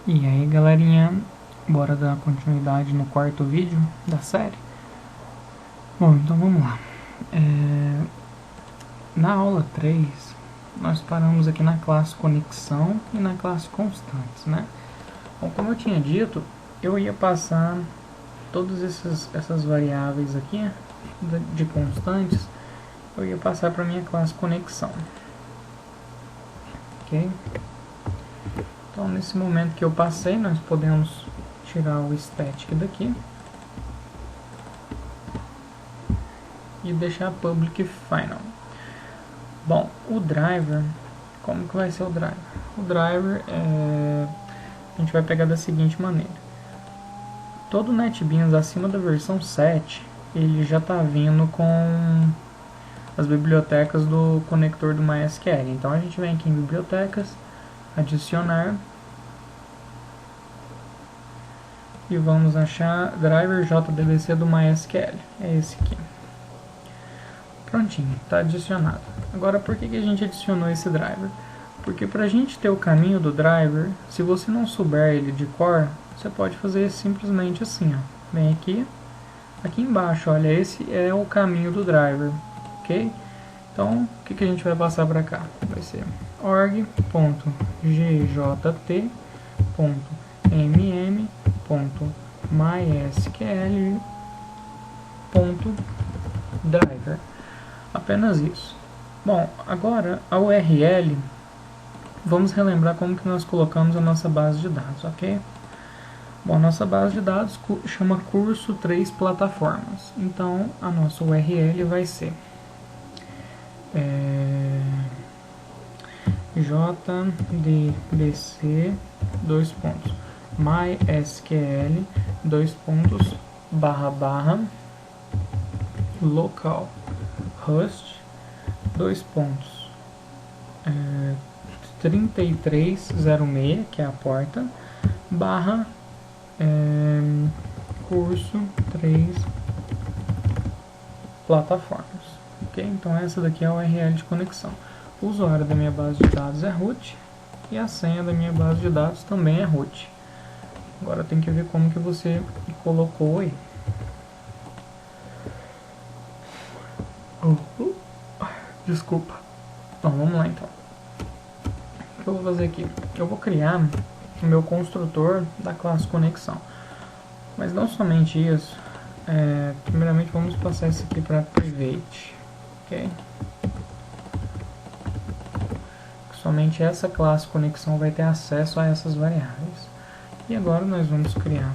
E aí galerinha, bora dar continuidade no quarto vídeo da série? Bom, então vamos lá. Na aula 3, nós paramos aqui na classe conexão e na classe constantes, né? Bom, como eu tinha dito, eu ia passar todas essas variáveis aqui de constantes, eu ia passar para minha classe conexão. Ok? Então, nesse momento que eu passei, nós podemos tirar o static daqui e deixar public final. Bom, o driver, como que vai ser o driver? O driver a gente vai pegar da seguinte maneira: todo NetBeans acima da versão 7, ele já está vindo com as bibliotecas do conector do MySQL. Então a gente vem aqui em bibliotecas, adicionar, e vamos achar driver JDBC do MySQL. É esse aqui. Prontinho, está adicionado. Agora, por que a gente adicionou esse driver? Porque para a gente ter o caminho do driver, se você não souber ele de cor, você pode fazer simplesmente assim, ó. Vem aqui embaixo, olha, esse é o caminho do driver, ok? Então, o que a gente vai passar para cá? Vai ser org.gj.t.mysql.driver. Apenas isso. Bom, agora a URL, vamos relembrar como que nós colocamos a nossa base de dados, ok? Bom, a nossa base de dados chama curso 3 plataformas. Então, a nossa URL vai ser jdbc mysql localhost 3306, que é a porta, barra curso 3 plataformas, ok? Então essa daqui é a URL de conexão. O usuário da minha base de dados é root e a senha da minha base de dados também é root. Agora tem que ver como que você colocou aí. Desculpa. Então vamos lá então. O que eu vou fazer aqui? Eu vou criar o meu construtor da classe conexão. Mas não somente isso. Primeiramente vamos passar isso aqui para private, ok? Somente essa classe conexão vai ter acesso a essas variáveis. E agora nós vamos criar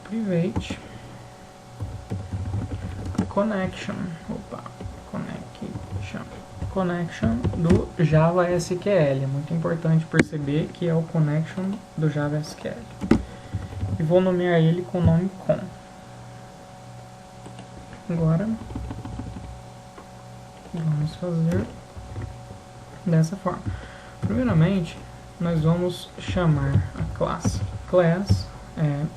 private connection, connection do JavaSQL. É muito importante perceber que é o connection do JavaSQL. E vou nomear ele com o nome com. Agora vamos fazer dessa forma. Primeiramente, nós vamos chamar a classe class,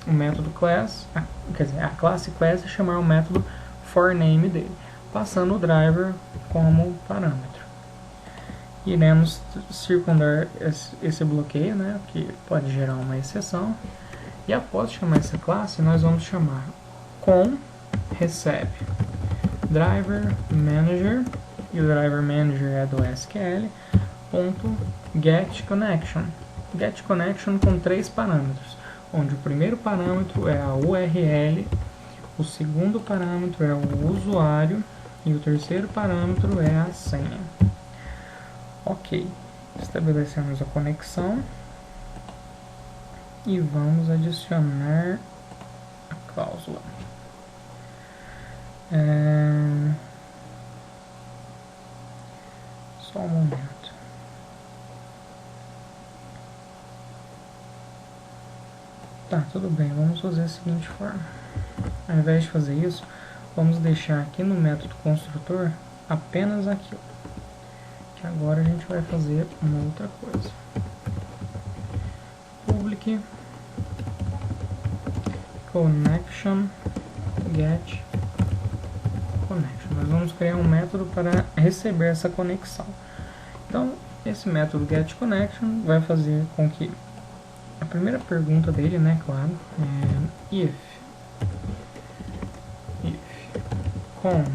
o método class, quer dizer, a classe class, e chamar o método forName dele, passando o driver como parâmetro. Iremos circundar esse bloqueio, né, que pode gerar uma exceção. E após chamar essa classe, nós vamos chamar com recebe driver manager, e o driver manager é do SQL, ponto get connection. Get connection com 3 parâmetros, onde o primeiro parâmetro é a URL, o segundo parâmetro é o usuário e o terceiro parâmetro é a senha. Ok, estabelecemos a conexão e vamos adicionar a cláusula. Só um momento. Tá, tudo bem, vamos fazer da seguinte forma. Ao invés de fazer isso, vamos deixar aqui no método construtor apenas aquilo. Que agora a gente vai fazer uma outra coisa. Public connection get connection. Nós vamos criar um método para receber essa conexão. Então, esse método get connection vai fazer com que a primeira pergunta dele, né, claro, é if com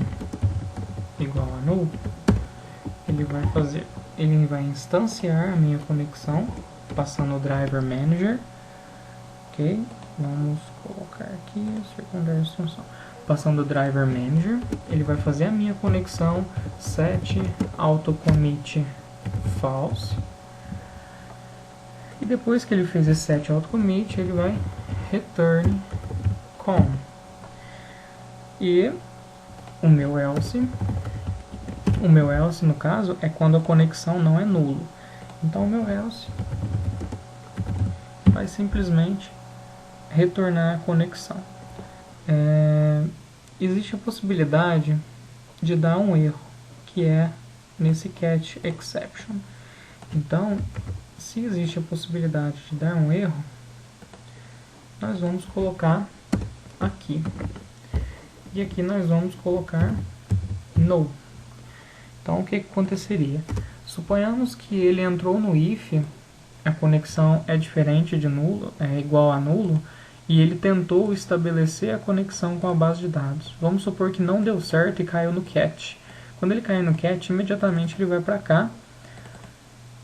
igual a null, ele vai instanciar a minha conexão, passando o driver manager, ok? Vamos colocar aqui secundária instrução. Passando o driver manager, ele vai fazer a minha conexão set auto commit false. E depois que ele fez esse set auto commit, ele vai return com. E o meu else no caso é quando a conexão não é nulo. Então o meu else vai simplesmente retornar a conexão. Existe a possibilidade de dar um erro, que é nesse catch exception. Então, se existe a possibilidade de dar um erro, nós vamos colocar aqui. E aqui nós vamos colocar no. Então, o que aconteceria? Suponhamos que ele entrou no if, a conexão é diferente de nulo, é igual a nulo, e ele tentou estabelecer a conexão com a base de dados. Vamos supor que não deu certo e caiu no catch. Quando ele cair no catch, imediatamente ele vai para cá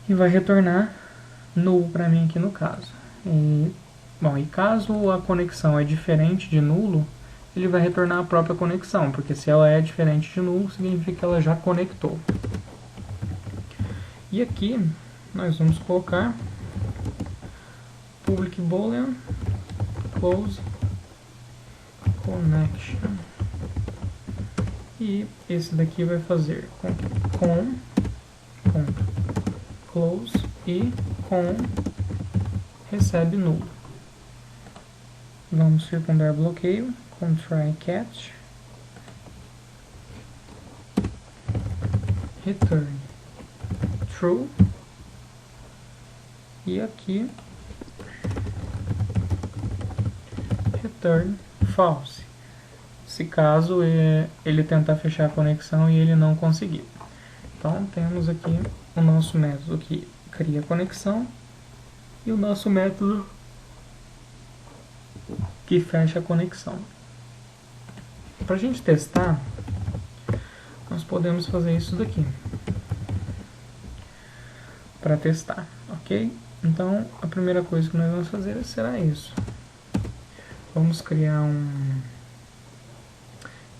e vai retornar null para mim aqui no caso. E caso a conexão é diferente de nulo, ele vai retornar a própria conexão, porque se ela é diferente de nulo, significa que ela já conectou. E aqui nós vamos colocar public boolean close connection. E esse daqui vai fazer com close e com recebe nulo. Vamos circundar bloqueio com try catch return true e aqui return false, se caso ele tentar fechar a conexão e ele não conseguir. Então temos aqui o nosso método que cria a conexão e o nosso método que fecha a conexão. Para a gente testar, nós podemos fazer isso daqui para testar, ok? Então a primeira coisa que nós vamos fazer será isso. Vamos criar um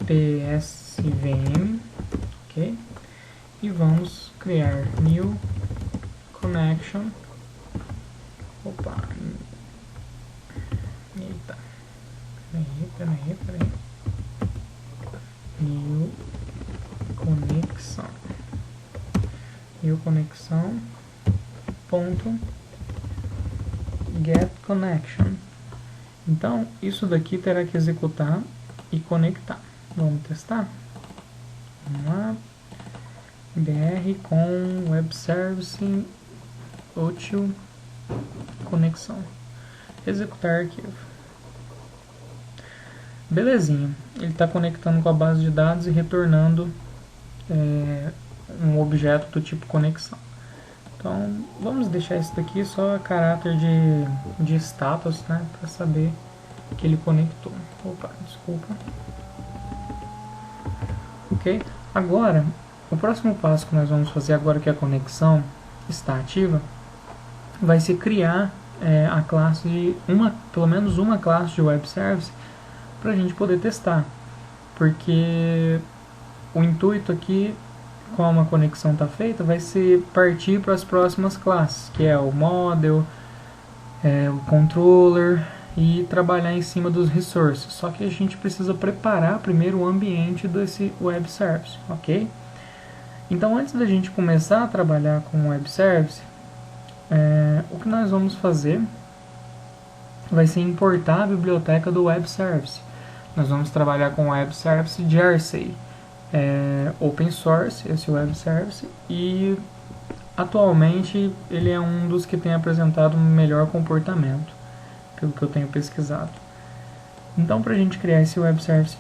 PSVM, ok? E vamos criar new connection. Opa! Eita! Peraí. New conexão ponto get connection. Então isso daqui terá que executar e conectar. Vamos testar? Vamos lá. BR com web service útil conexão. Executar arquivo. Belezinha. Ele está conectando com a base de dados e retornando um objeto do tipo conexão. Então vamos deixar isso daqui só a caráter de status, né, para saber que ele conectou. Opa, desculpa. Ok? Agora, o próximo passo que nós vamos fazer agora que a conexão está ativa, vai ser criar a classe de pelo menos uma classe de web service para a gente poder testar, porque o intuito aqui, como a conexão está feita, vai ser partir para as próximas classes, que é o model, o controller, e trabalhar em cima dos resources. Só que a gente precisa preparar primeiro o ambiente desse web service, ok? Então antes da gente começar a trabalhar com o web service, o que nós vamos fazer vai ser importar a biblioteca do web service. Nós vamos trabalhar com o web service Jersey, open source, esse web service, e atualmente ele é um dos que tem apresentado um melhor comportamento, pelo que eu tenho pesquisado. Então, para a gente criar esse web service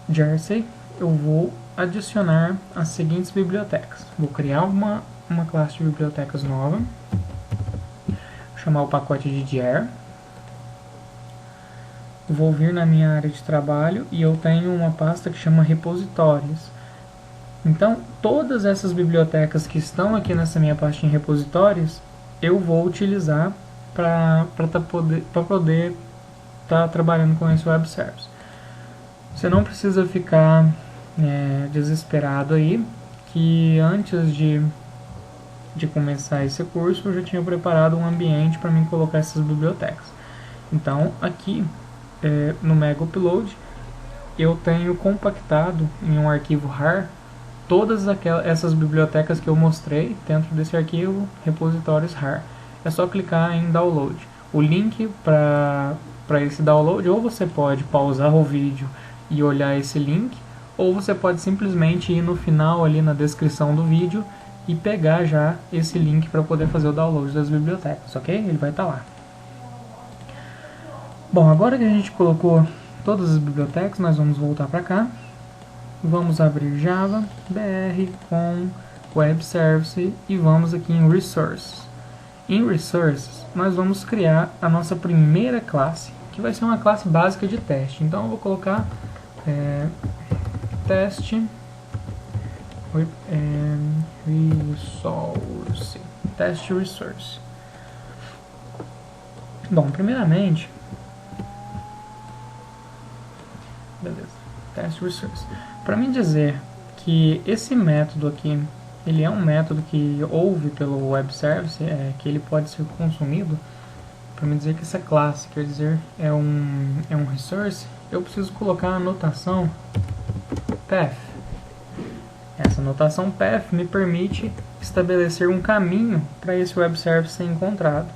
Jersey, eu vou adicionar as seguintes bibliotecas. Vou criar uma classe de bibliotecas nova, chamar o pacote de dir. Vou vir na minha área de trabalho e eu tenho uma pasta que chama repositórios. Então, todas essas bibliotecas que estão aqui nessa minha pastinha repositórios, eu vou utilizar para poder estar trabalhando com esse web service. Você não precisa ficar desesperado aí, que antes de começar esse curso eu já tinha preparado um ambiente para mim colocar essas bibliotecas. Então, aqui no Mega Upload, eu tenho compactado em um arquivo RAR todas essas bibliotecas que eu mostrei dentro desse arquivo, repositórios RAR. É só clicar em download. O link para esse download, ou você pode pausar o vídeo e olhar esse link, ou você pode simplesmente ir no final ali na descrição do vídeo e pegar já esse link para poder fazer o download das bibliotecas, ok? Ele vai estar lá. Bom, agora que a gente colocou todas as bibliotecas, nós vamos voltar para cá. Vamos abrir Java, BR com Web Service e vamos aqui em Resources. Em Resources, nós vamos criar a nossa primeira classe, que vai ser uma classe básica de teste. Então eu vou colocar teste resource. Teste resource. Bom, primeiramente, beleza, teste resource. Para mim dizer que esse método aqui, ele é um método que ouve pelo web service, que ele pode ser consumido, para mim dizer que essa classe, quer dizer, é um resource, eu preciso colocar a notação path. Essa notação path me permite estabelecer um caminho para esse web service ser encontrado.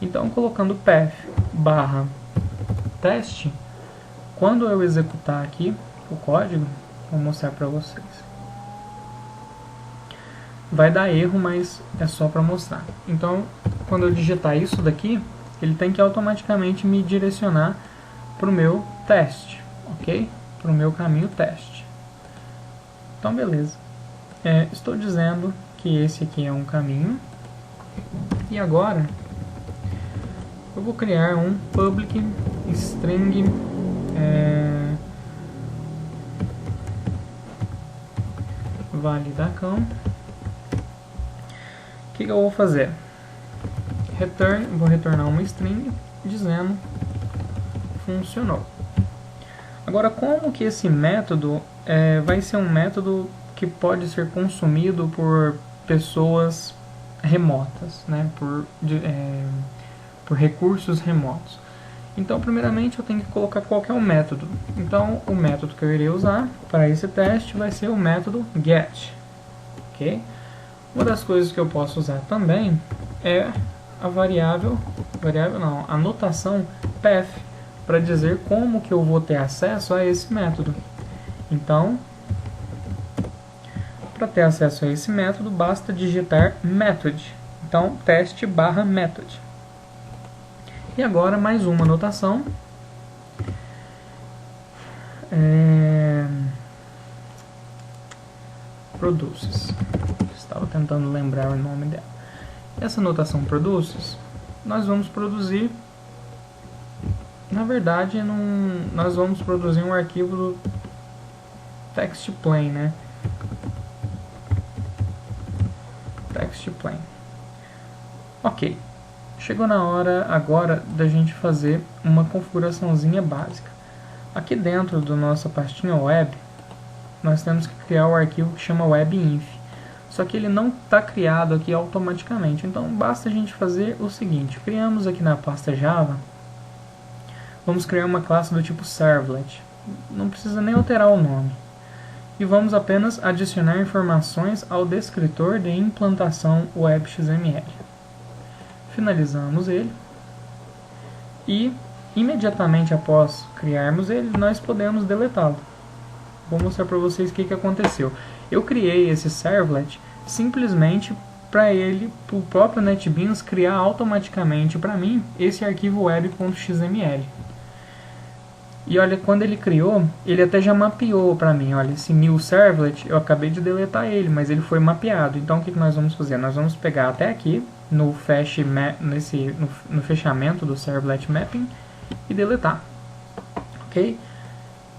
Então, colocando path barra teste, quando eu executar aqui o código, vou mostrar para vocês. Vai dar erro, mas é só para mostrar. Então, quando eu digitar isso daqui, ele tem que automaticamente me direcionar para o meu teste, ok? Para o meu caminho teste. Então, beleza. Estou dizendo que esse aqui é um caminho. E agora, eu vou criar um public string validacão. O que eu vou fazer? Vou retornar uma string dizendo funcionou. Agora, como que esse método vai ser um método que pode ser consumido por pessoas remotas, né? por recursos remotos? Então, primeiramente, eu tenho que colocar qual que é o método. Então, o método que eu irei usar para esse teste vai ser o método get. Ok? Uma das coisas que eu posso usar também é a notação path, para dizer como que eu vou ter acesso a esse método. Então, para ter acesso a esse método, basta digitar method. Então, teste barra method. E agora mais uma anotação. Produces. Estava tentando lembrar o nome dela. Essa anotação produces, nós vamos produzir. Na verdade, nós vamos produzir um arquivo do TextPlain, né? TextPlain. Ok. Chegou na hora agora da gente fazer uma configuraçãozinha básica. Aqui dentro da nossa pastinha web, nós temos que criar o arquivo que chama webinf. Só que ele não está criado aqui automaticamente. Então basta a gente fazer o seguinte: criamos aqui na pasta Java, vamos criar uma classe do tipo servlet. Não precisa nem alterar o nome. E vamos apenas adicionar informações ao descritor de implantação web.xml. Finalizamos ele e imediatamente após criarmos ele, nós podemos deletá-lo. Vou mostrar para vocês o que aconteceu. Eu criei esse servlet simplesmente para o próprio NetBeans criar automaticamente para mim esse arquivo web.xml. E olha, quando ele criou, ele até já mapeou para mim. Olha, esse new servlet, eu acabei de deletar ele, mas ele foi mapeado. Então o que nós vamos fazer? Nós vamos pegar até aqui, no fechamento do servlet mapping, e deletar. Ok?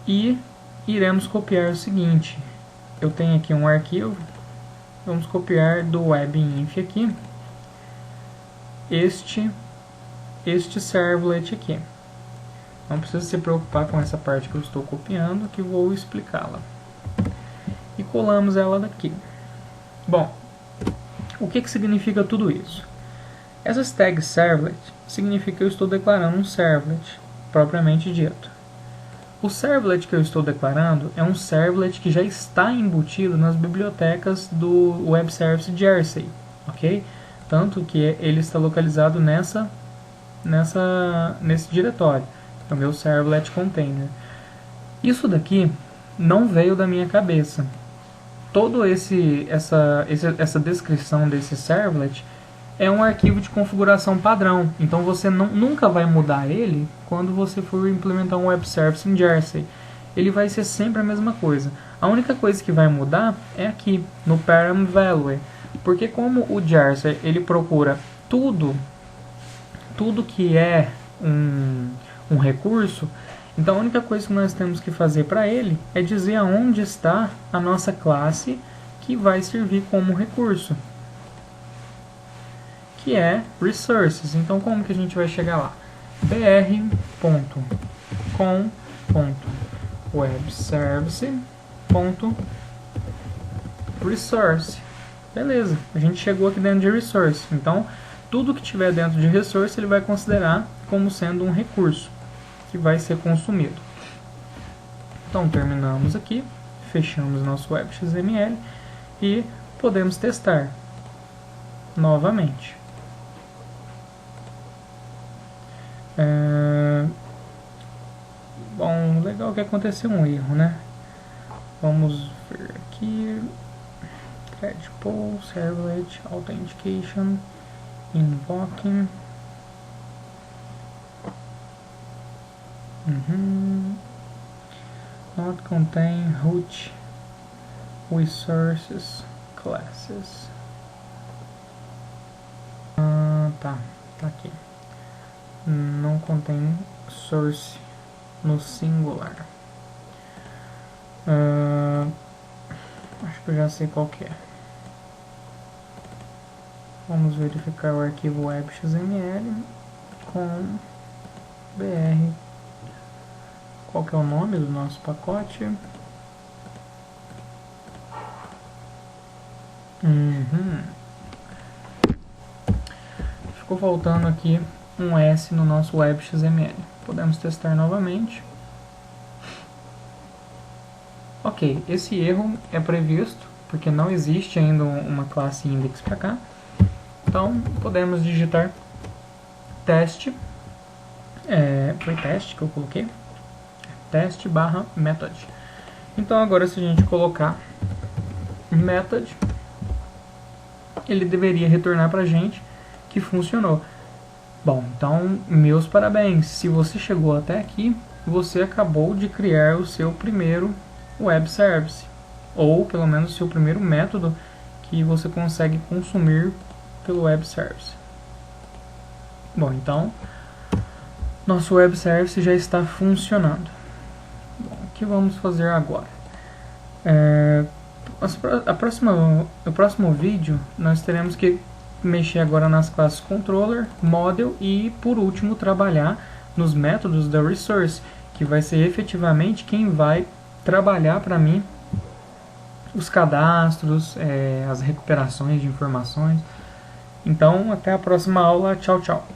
E iremos copiar o seguinte. Eu tenho aqui um arquivo. Vamos copiar do webinf aqui. Este servlet aqui. Não precisa se preocupar com essa parte que eu estou copiando, que vou explicá-la. E colamos ela daqui. Bom, o que significa tudo isso? Essas tags servlet significa que eu estou declarando um servlet, propriamente dito. O servlet que eu estou declarando é um servlet que já está embutido nas bibliotecas do Web Service Jersey, ok? Tanto que ele está localizado nesse diretório, é o meu servlet container. Isso daqui não veio da minha cabeça. Toda essa descrição desse servlet é um arquivo de configuração padrão. Então você nunca vai mudar ele quando você for implementar um Web Service em Jersey. Ele vai ser sempre a mesma coisa. A única coisa que vai mudar é aqui, no param value. Porque como o Jersey ele procura tudo que é um recurso, então a única coisa que nós temos que fazer para ele é dizer aonde está a nossa classe que vai servir como recurso, que é resources. Então como que a gente vai chegar lá? br.com.webservice.resource. Beleza, a gente chegou aqui dentro de resource. Então tudo que tiver dentro de resource ele vai considerar como sendo um recurso que vai ser consumido. Então terminamos aqui, fechamos nosso web.xml e podemos testar novamente. Bom, legal que aconteceu um erro, né? Vamos ver aqui. Thread pool, servlet, authentication, invoking. Not contain root resources classes. Tá aqui. Não contém source no singular. Acho que eu já sei qual que é. Vamos verificar o arquivo web.xml com br. Qual que é o nome do nosso pacote? Ficou faltando aqui um S no nosso web.xml. Podemos testar novamente. Ok, esse erro é previsto porque não existe ainda uma classe index para cá. Então podemos digitar teste. Foi teste que eu coloquei. Teste barra method. Então agora se a gente colocar method, ele deveria retornar para a gente que funcionou. Bom, então meus parabéns. Se você chegou até aqui, você acabou de criar o seu primeiro web service, ou pelo menos o seu primeiro método que você consegue consumir pelo web service. Bom, então nosso web service já está funcionando. Bom, o que vamos fazer agora? No próximo vídeo nós teremos que mexer agora nas classes controller, model e por último trabalhar nos métodos da resource, que vai ser efetivamente quem vai trabalhar para mim os cadastros, as recuperações de informações. Então até a próxima aula, tchau, tchau.